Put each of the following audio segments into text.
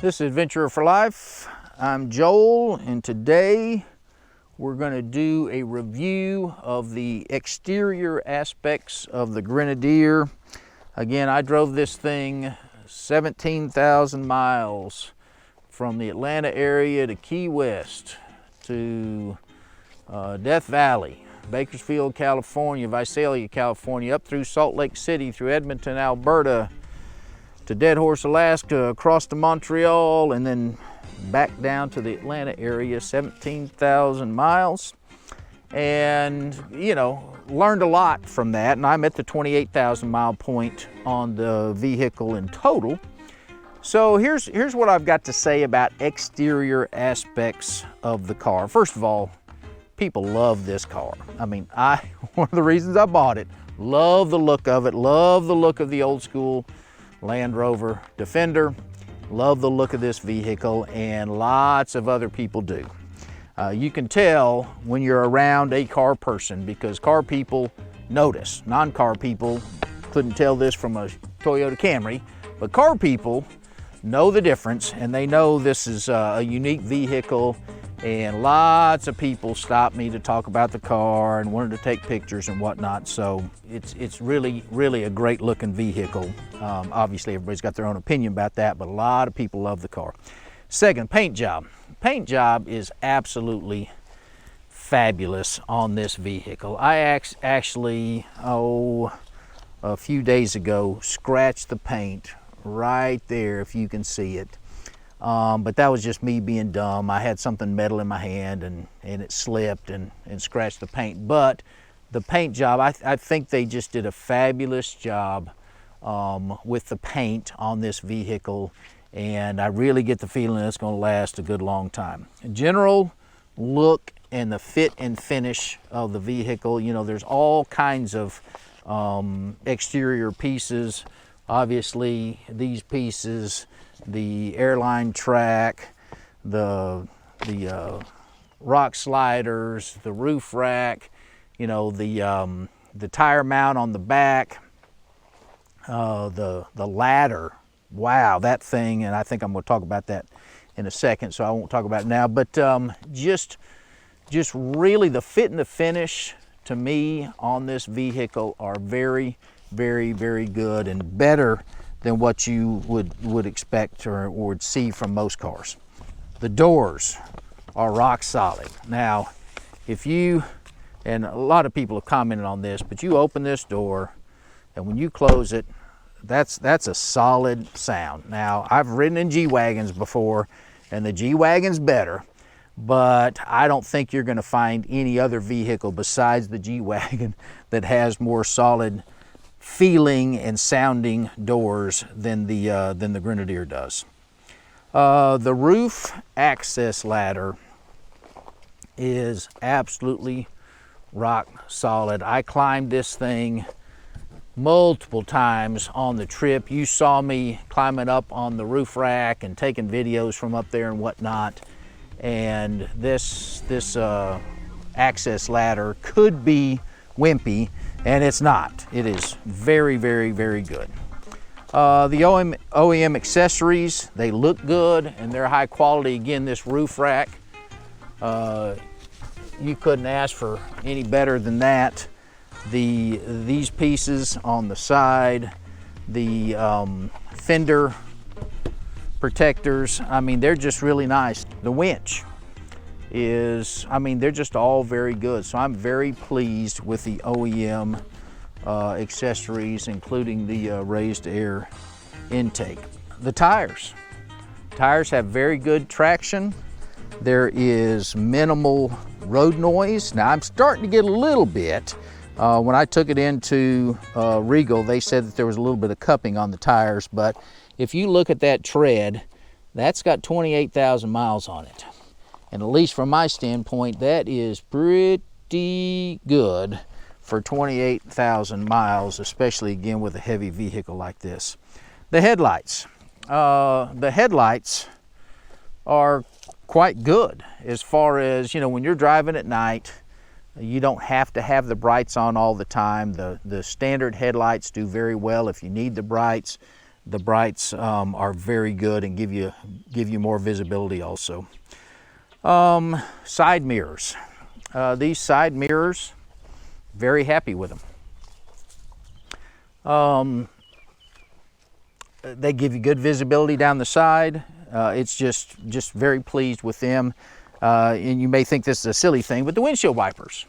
This is Adventurer for Life. I'm Joel, and today we're going to do a review of the exterior aspects of the Grenadier. Again, I drove this thing 17,000 miles from the Atlanta area to Key West to Death Valley, Bakersfield, California, Visalia, California, up through Salt Lake City, through Edmonton, Alberta, to Dead Horse, Alaska, across to Montreal, and then back down to the Atlanta area, 17,000 miles. And, you know, learned a lot from that. And I'm at the 28,000 mile point on the vehicle in total. So here's what I've got to say about exterior aspects of the car. First of all, people love this car. I mean, one of the reasons I bought it, love the look of it, love the look of the old school Land Rover Defender, love the look of this vehicle, and lots of other people do. You can tell when you're around a car person because car people notice. Non-car people couldn't tell this from a Toyota Camry, but car people know the difference, and they know this is a unique vehicle, and lots of people stop me to talk about the car and wanted to take pictures and whatnot. So it's really a great looking vehicle. Obviously everybody's got their own opinion about that, but a lot of people love the car. Second, paint job. Paint job is absolutely fabulous on this vehicle. I actually, a few days ago, scratched the paint right there, if you can see it. But that was just me being dumb. I had something metal in my hand and it slipped and scratched the paint. But the paint job, I think they just did a fabulous job with the paint on this vehicle, and I really get the feeling it's going to last a good long time. General look and the fit and finish of the vehicle, you know, there's all kinds of exterior pieces. Obviously, these pieces, the airline track, the rock sliders, the roof rack, you know, the tire mount on the back, the ladder. Wow, that thing, and I think I'm going to talk about that in a second, so I won't talk about it now. But just really the fit and the finish to me on this vehicle are very good and better than what you would expect or would see from most cars. The doors are rock solid. Now, if you, and a lot of people have commented on this, but you open this door and when you close it, that's a solid sound. Now, I've ridden in G-Wagons before, and the G-Wagon's better, but I don't think you're gonna find any other vehicle besides the G-Wagon that has more solid feeling and sounding doors than the Grenadier does. The roof access ladder is absolutely rock solid. I climbed this thing multiple times on the trip. You saw me climbing up on the roof rack and taking videos from up there and whatnot. And this access ladder could be wimpy, and it's not. It is very good. The OEM accessories, they look good and they're high quality. Again, this roof rack, you couldn't ask for any better than that. These pieces on the side, the fender protectors, I mean, they're just really nice. The winch is, I mean, they're just all very good. So I'm very pleased with the OEM accessories, including the raised air intake. The tires have very good traction. There is minimal road noise. Now I'm starting to get a little bit. When I took it into Regal, they said that there was a little bit of cupping on the tires, but if you look at that tread, that's got 28,000 miles on it. And at least from my standpoint, that is pretty good for 28,000 miles, especially again with a heavy vehicle like this. The headlights. The headlights are quite good as far as, you know, when you're driving at night, you don't have to have the brights on all the time. The standard headlights do very well if you need the brights. the brights are very good and give you more visibility also. Side mirrors. These side mirrors, very happy with them. They give you good visibility down the side. It's just very pleased with them. And you may think this is a silly thing, but the windshield wipers.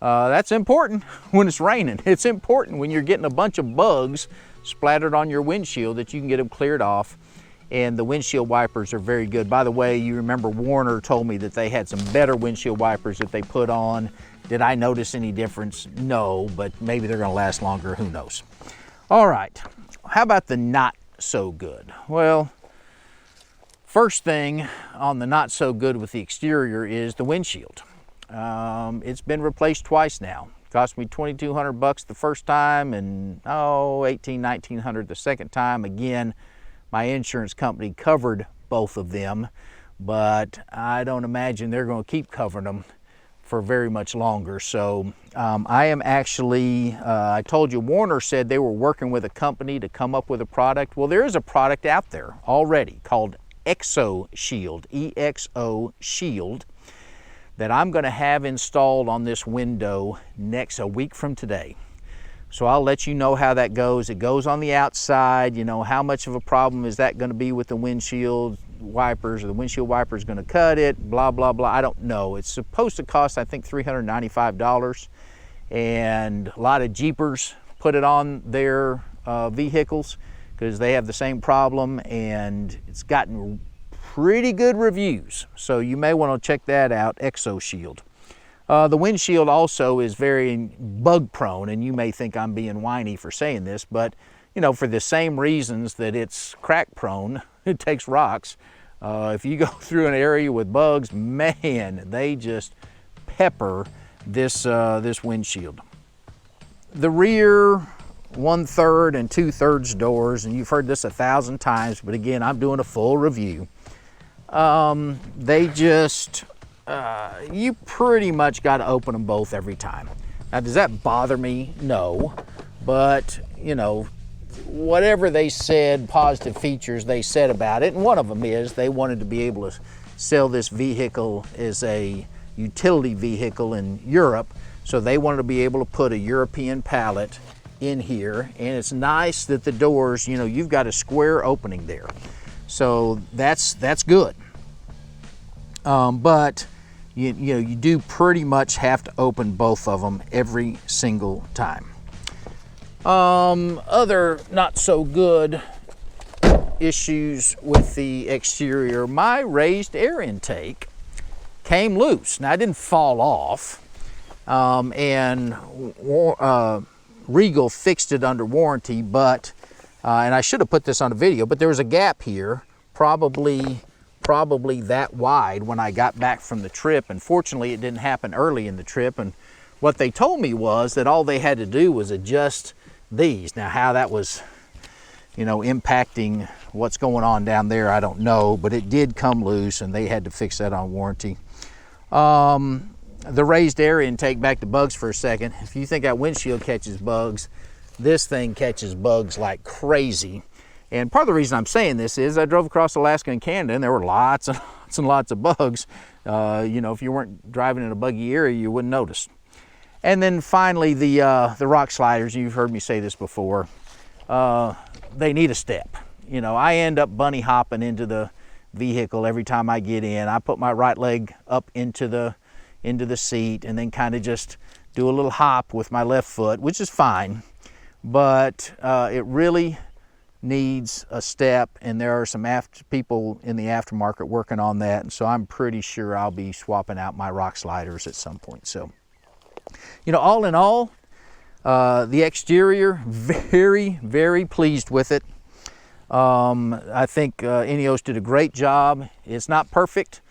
That's important when it's raining. It's important when you're getting a bunch of bugs splattered on your windshield that you can get them cleared off. And the windshield wipers are very good. By the way, you remember Warner told me that they had some better windshield wipers that they put on. Did I notice any difference? No, but maybe they're gonna last longer, who knows. All right, how about the not so good? Well, first thing on the not so good with the exterior is the windshield. It's been replaced twice now. It cost me $2,200 the first time and $1,800–$1,900 the second time. Again, my insurance company covered both of them, but I don't imagine they're going to keep covering them for very much longer. So I am actually, I told you Warner said they were working with a company to come up with a product. Well, there is a product out there already called EXO Shield, EXO Shield, that I'm going to have installed on this window a week from today. So I'll let you know how that goes. It goes on the outside. You know, how much of a problem is that going to be with the windshield wipers, or the windshield wipers going to cut it, blah, blah, blah. I don't know. It's supposed to cost, I think, $395. And a lot of Jeepers put it on their vehicles because they have the same problem, and it's gotten pretty good reviews. So you may want to check that out, EXO Shield. The windshield also is very bug prone, and you may think I'm being whiny for saying this, but you know, for the same reasons that it's crack prone, it takes rocks. If you go through an area with bugs, man, they just pepper this windshield. The rear 1/3 and 2/3 doors, and you've heard this 1,000 times, but again, I'm doing a full review. They just, you pretty much got to open them both every time. Now, does that bother me? No, but you know, whatever they said, positive features they said about it, and one of them is they wanted to be able to sell this vehicle as a utility vehicle in Europe, so they wanted to be able to put a European pallet in here, and it's nice that the doors, you know, you've got a square opening there, so that's good. But you know, you do pretty much have to open both of them every single time. Other not so good issues with the exterior, my raised air intake came loose. Now, it didn't fall off, and Regal fixed it under warranty, but and I should have put this on a video, but there was a gap here, probably that wide when I got back from the trip, and fortunately it didn't happen early in the trip. And what they told me was that all they had to do was adjust these. Now, how that was, you know, impacting what's going on down there, I don't know, but it did come loose and they had to fix that on warranty. The raised air intake, back to bugs for a second. If you think that windshield catches bugs, this thing catches bugs like crazy. And part of the reason I'm saying this is I drove across Alaska and Canada, and there were lots and lots and lots of bugs. You know, if you weren't driving in a buggy area, you wouldn't notice. And then finally, the rock sliders. You've heard me say this before. They need a step. You know, I end up bunny hopping into the vehicle every time I get in. I put my right leg up into the seat and then kind of just do a little hop with my left foot, which is fine. But it really needs a step, and there are some people in the aftermarket working on that, and so I'm pretty sure I'll be swapping out my rock sliders at some point. So, you know, all in all, the exterior, very, very pleased with it. I think Ineos did a great job. It's not perfect,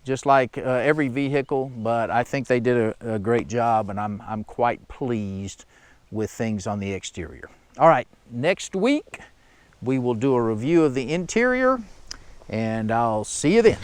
just like every vehicle, but I think they did a great job, and I'm quite pleased with things on the exterior. All right, next week we will do a review of the interior, and I'll see you then.